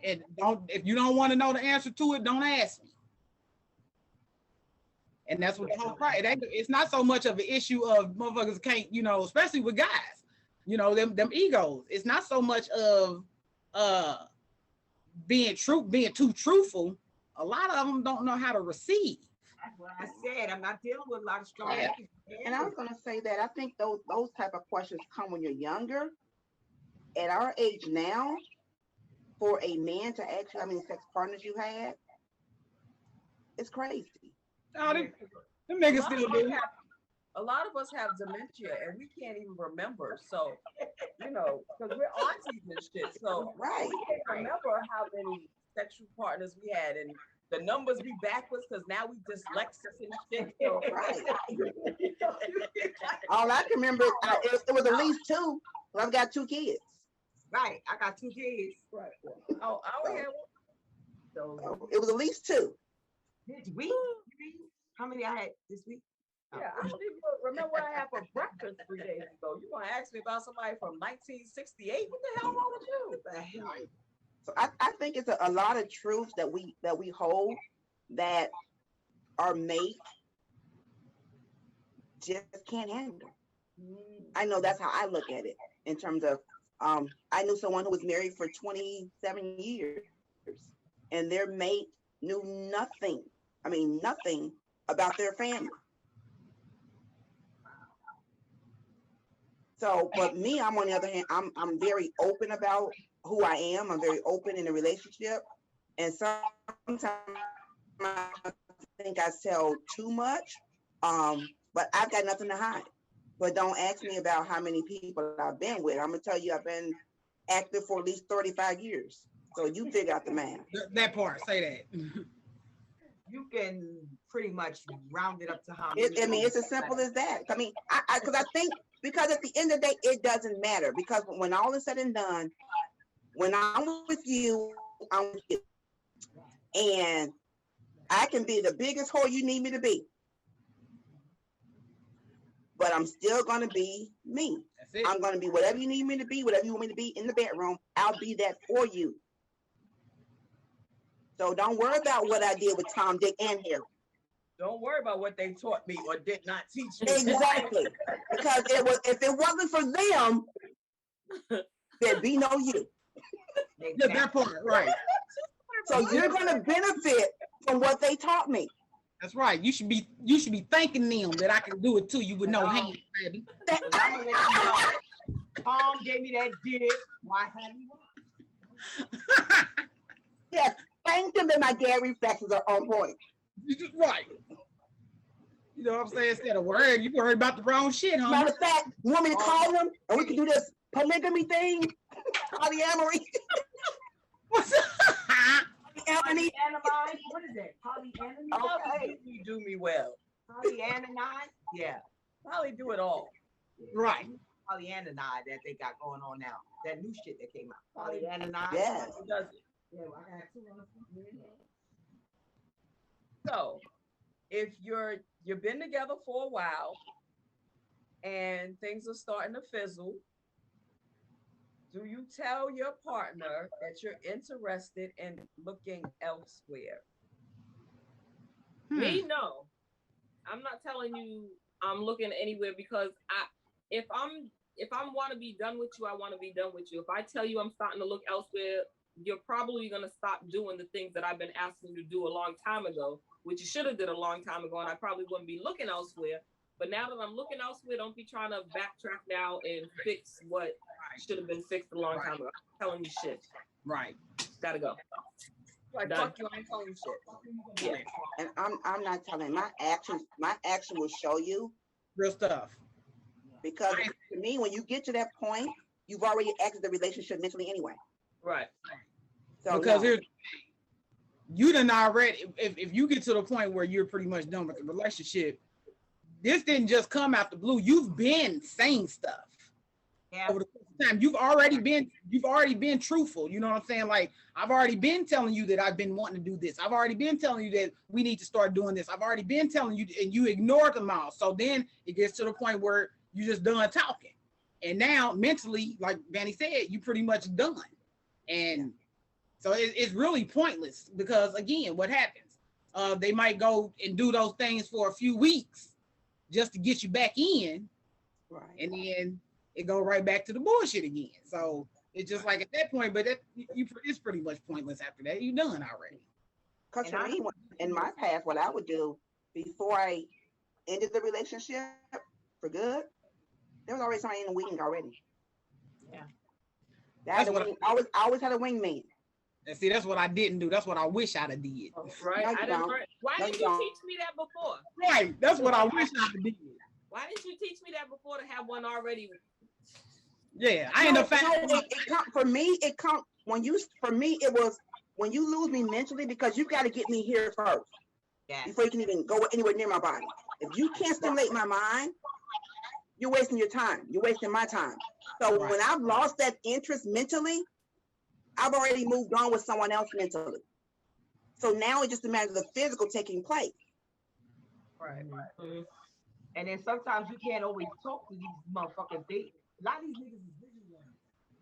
And if you don't want to know the answer to it, don't ask me. And that's what the whole pride. It's not so much of an issue of motherfuckers can't, especially with guys, them egos. It's not so much of being too truthful. A lot of them don't know how to receive. That's what I said. I'm not dealing with a lot of strong. Yeah. And I was gonna say that I think those type of questions come when you're younger. At our age now, for a man to ask you how many sex partners you had, it's crazy. Oh, them niggas still do. A lot of us have dementia and we can't even remember. So, because we're aunties and shit. So right. We can't remember how many sexual partners we had, and the numbers be backwards because now we dyslexic and shit. So, right. All I can remember, it was at least 2. Well, I've got 2 kids. Right. I got 2 kids. Right. Oh, I only had one. So it was at least 2. This week? How many I had this week? Yeah, I don't even remember what I had for breakfast 3 days ago. You want to ask me about somebody from 1968? What the hell wrong with you? So I think it's a lot of truths that we hold that our mate just can't handle. I know that's how I look at it in terms of I knew someone who was married for 27 years and their mate knew nothing about their family. So, but me, I'm on the other hand, I'm very open about who I am. I'm very open in a relationship. And sometimes I think I tell too much, but I've got nothing to hide. But don't ask me about how many people I've been with. I'm gonna tell you I've been active for at least 35 years. So you figure out the math. That part, say that. You can pretty much round it up to how many. It's as simple as that. I mean, because I think, because at the end of the day, it doesn't matter. Because when all is said and done, when I'm with you, I'm with you. And I can be the biggest whore you need me to be. But I'm still going to be me. I'm going to be whatever you need me to be, whatever you want me to be in the bedroom. I'll be that for you. So don't worry about what I did with Tom, Dick, and Harry. Don't worry about what they taught me or did not teach me. Exactly. Because if it wasn't for them, there'd be no you. Yeah, that part, right. So you're gonna benefit from what they taught me. That's right. You should be thanking them that I can do it too. You with no hands, baby. I'm gonna let you know. Tom gave me that dick. Why have you? Yes, thank them that my gag reflexes are on point. You just right. You know what I'm saying? Instead of worrying, you worried about the wrong shit, huh? Matter of fact, you want me to call them and we can do this polygamy thing? Polyamory. What's up? Polyamory. Polyanamide? What is that? Polyanamide? Okay, you do me well. Polyanamide? Yeah, probably do it all. Right. Polyanamide that they got going on now. That new shit that came out. Polyanamide. Yes. Who does it? Yeah, I got 2 on the. So, if you've been together for a while and things are starting to fizzle, do you tell your partner that you're interested in looking elsewhere? Me, no. I'm not telling you I'm looking anywhere because if I'm want to be done with you, I want to be done with you. If I tell you I'm starting to look elsewhere, you're probably going to stop doing the things that I've been asking you to do a long time ago, which you should have did a long time ago, and I probably wouldn't be looking elsewhere. But now that I'm looking elsewhere, don't be trying to backtrack now and fix what should have been fixed a long time ago. I'm telling you shit. Right. Gotta go. Like, Done. fuck you, I ain't telling you shit. Yeah. And I'm not telling. My action will show you. Real stuff. Because to me, when you get to that point, you've already exited the relationship mentally anyway. Right. So Because no. here's you done already, if you get to the point where you're pretty much done with the relationship, this didn't just come out the blue. You've been saying stuff over the course of time. You've already been truthful. You know what I'm saying? Like, I've already been telling you that I've been wanting to do this. I've already been telling you that we need to start doing this. I've already been telling you, and you ignored them all. So then it gets to the point where you just done talking. And now mentally, like Vanny said, you pretty much done. And so it's really pointless because, again, what happens? They might go and do those things for a few weeks just to get you back in. Right. And then it go right back to the bullshit again. So it's just like at that point, but it's pretty much pointless after that. You done already. Because for me, in my past, what I would do before I ended the relationship for good, there was already somebody in the wing already. Yeah. I always had a wingman. And see, that's what I didn't do. That's what I wish I'd have did. Right. No, you I didn't don't. learn. Why No, didn't you you don't. teach me that before? Right. That's what I wish I'd have did. Why didn't you teach me that before to have one already? Yeah, I ain't For me, it was when you lose me mentally, because you got to get me here first before you can even go anywhere near my body. If you can't stimulate my mind, you're wasting your time. You're wasting my time. So when I've lost that interest mentally, I've already moved on with someone else mentally. So now it's just a matter of the physical taking place. Right. Mm-hmm. And then sometimes you can't always talk to these motherfuckers. A lot of these niggas is visual.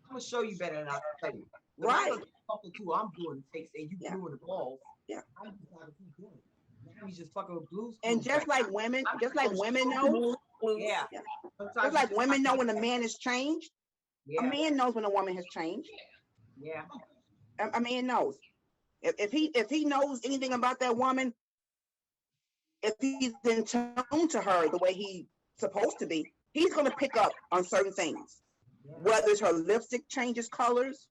I'm gonna show you better than I can tell you. Right. I'm talking to, I'm doing the face and you doing the balls. Yeah. I'm just gotta keep doing it. Now he's just fucking with blues. And just like women know. Yeah. Just like women know when a man has changed. Yeah. A man knows when a woman has changed. Yeah. A man knows. If he knows anything about that woman, if he's in tune to her the way he's supposed to be, he's going to pick up on certain things. Yeah. Whether it's her lipstick changes colors,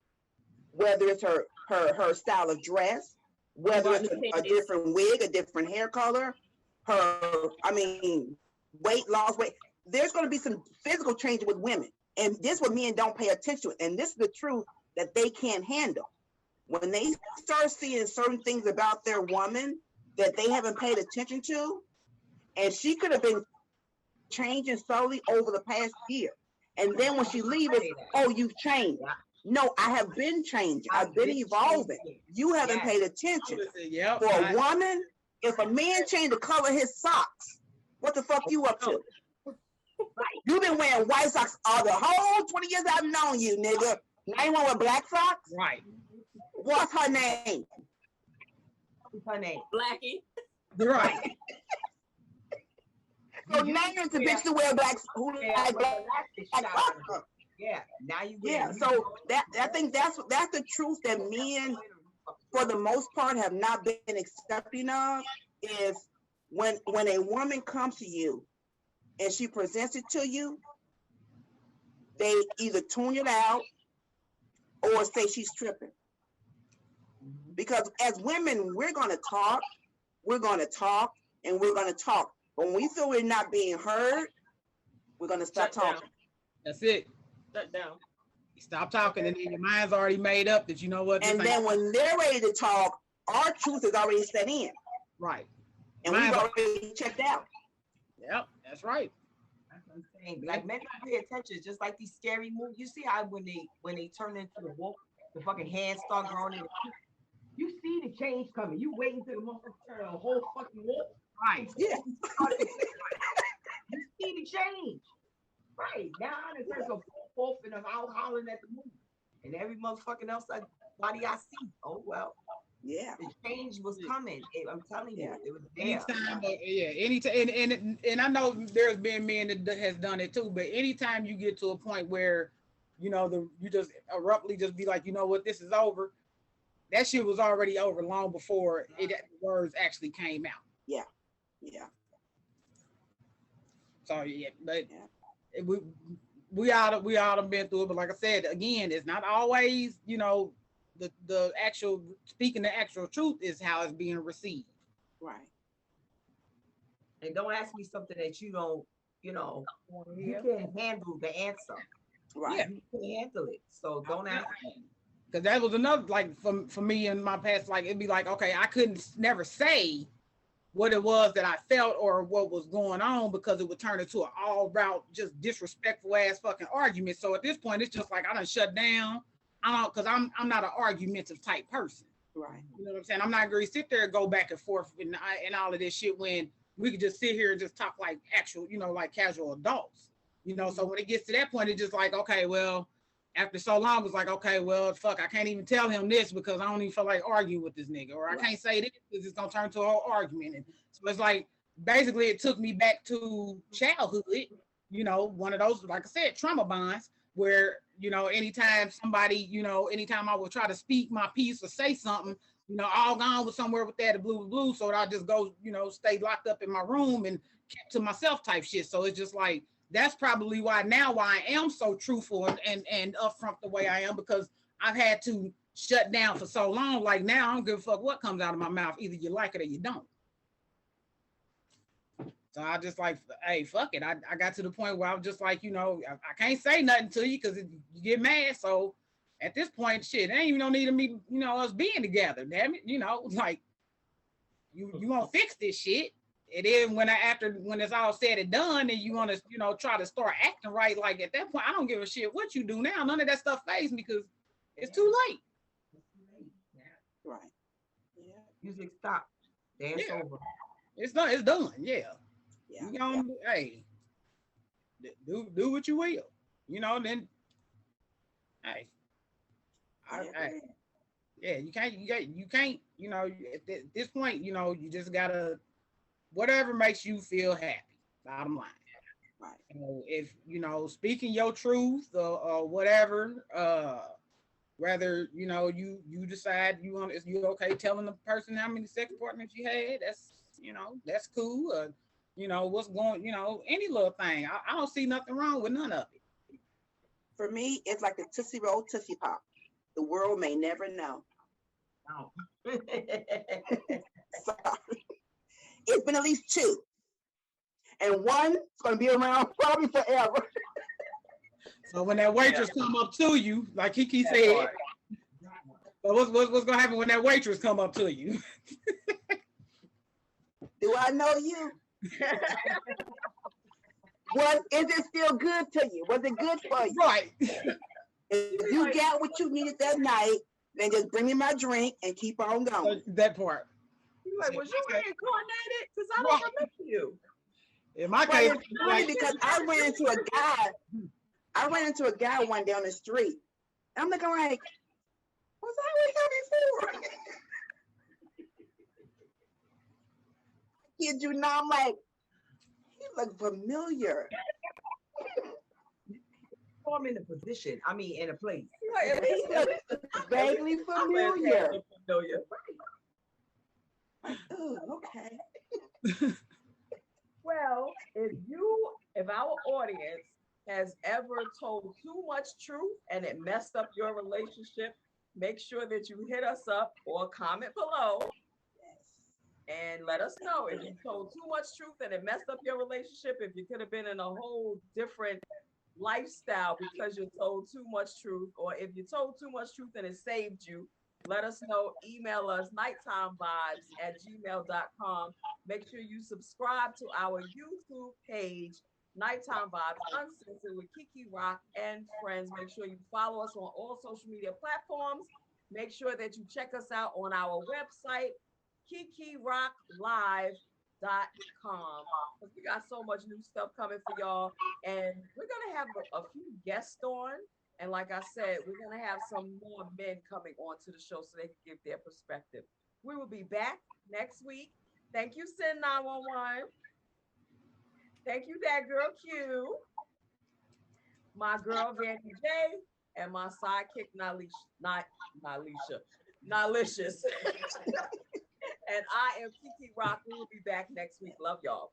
whether it's her style of dress, whether it's a different wig, a different hair color, weight loss, there's going to be some physical changes with women. And this what men don't pay attention to. And this is the truth that they can't handle. When they start seeing certain things about their woman that they haven't paid attention to, and she could have been changing slowly over the past year. And then when she leaves, oh, you've changed. No, I have been changing. I've been evolving. You haven't paid attention. For a woman, if a man changed the color of his socks, what the fuck you up to? You've been wearing white socks all the whole 20 years I've known you, nigga. Now you want to wear black socks? Right. What's her name? What's her name? Blackie. Right. So now it's a bitch to wear black who like black. Yeah, now you Yeah, so that I think that's the truth that men, for the most part, have not been accepting of, is when a woman comes to you and she presents it to you, they either tune it out or say she's tripping. Because as women, we're gonna talk, and we're gonna talk. But when we feel we're not being heard, we're gonna stop talking. That's it. Shut down. You stop talking, and then your mind's already made up that you know what. And then when they're ready to talk, our truth is already set in. Right. And we've already checked out. Yep, that's right. That's what I'm saying. Like men don't pay attention, just like these scary movies. You see how when they turn into the wolf, the fucking hands start growing in. You see the change coming. You waiting till the motherfucker turn a whole fucking wolf. Right. Yeah. You see the change. Right. Now it turns a wolf and I'm out hollering at the moon. And every motherfucking else body I see. Oh well. Yeah. The change was coming. I'm telling you, it was there. Anytime, anytime, and I know there's been men that has done it too, but anytime you get to a point where, you know, you just abruptly just be like, you know what, this is over. That shit was already over long before the words actually came out. Yeah. Yeah. So yeah, but we all have been through it. But like I said, again, it's not always, you know, the actual speaking the actual truth is how it's being received. Right. And don't ask me something that you don't, you know, you can't handle the answer. Right. Yeah. You can't handle it. So don't ask me. Because that was another, like, for me in my past, like, it'd be like, okay, I couldn't never say what it was that I felt or what was going on because it would turn into an all-route, just disrespectful ass fucking argument. So at this point, it's just like I done shut down. Because I'm not an argumentative type person. Right. You know what I'm saying? I'm not going to sit there and go back and forth and all of this shit when we could just sit here and just talk like actual, you know, like casual adults. You know, so when it gets to that point, it's just like, okay, well, after so long, it's like, okay, well, fuck, I can't even tell him this because I don't even feel like arguing with this nigga, or I can't say this because it's gonna turn to a whole argument. And so it's like, basically, it took me back to childhood. You know, one of those, like I said, trauma bonds, where, you know, anytime somebody, you know, anytime I would try to speak my piece or say something, you know, all gone with somewhere with that blue, so I just go, you know, stay locked up in my room and kept to myself type shit. So it's just like, that's probably why I am so truthful and upfront the way I am, because I've had to shut down for so long. Like now, I don't give a fuck what comes out of my mouth. Either you like it or you don't. So I just like, hey, fuck it. I got to the point where I was just like, you know, I can't say nothing to you because you get mad. So at this point, shit, there ain't even no need of me, you know, us being together. Damn it, you know, like you gonna fix this shit. And then when it's all said and done, and you want to, you know, try to start acting right, like at that point, I don't give a shit what you do now. None of that stuff fazes me because it's too late. It's too late. Yeah. Right. Yeah. Music stop. Dance over. It's done. It's done. Yeah. Yeah. You gonna hey, do what you will. You know, then hey. Yeah, you can't, you know, at this point, you know, you just gotta, whatever makes you feel happy, bottom line. Right. You know, if, you know, speaking your truth or whatever, whether, you know, you decide you okay telling the person how many sex partners you had, that's, you know, that's cool. You know, what's going, you know, any little thing. I don't see nothing wrong with none of it. For me, it's like the Tootsie Roll Tootsie Pop. The world may never know. No. Sorry. It's been at least two. And one's going to be around probably forever. So when that waitress come up to you, like Kiki said, so what's going to happen when that waitress come up to you? Do I know you? Is it still good to you? Was it good for you? Right. If you got what you needed that night, then just bring me my drink and keep on going. That part. You're like, was you reincarnated? Because I don't remember you. In my But case, it's funny because I ran into a guy one day on the street. I'm looking like, was I with him before? kid you not, I'm like, he look familiar. I'm in a position. I mean, in a place. Right, He looks vaguely familiar. familiar. Oh, okay. Well, if our audience has ever told too much truth and it messed up your relationship, make sure that you hit us up or comment below and let us know if you told too much truth and it messed up your relationship, if you could have been in a whole different lifestyle because you told too much truth, or if you told too much truth and it saved you. Let us know. Email us nighttimevibes@gmail.com. Make sure you subscribe to our YouTube page, Nighttime Vibes Uncensored with Keke Rock and Friends. Make sure you follow us on all social media platforms. Make sure that you check us out on our website, KekeRockLive.com. Because we got so much new stuff coming for y'all. And we're going to have a few guests on. And like I said, we're going to have some more men coming onto the show so they can give their perspective. We will be back next week. Thank you, Sin 911. Thank you, that girl Q. My girl Vandy J. And my sidekick Nalicious. And I am Keke Rock. We will be back next week. Love y'all.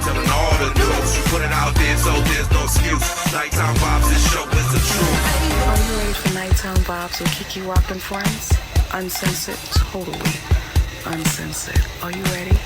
Telling all the news, you put it out there, so there's no excuse. Nighttime Vibes, this show is the truth. Are you ready for Nighttime Vibes with Keke Rock and Friends? Uncensored, totally uncensored. Are you ready?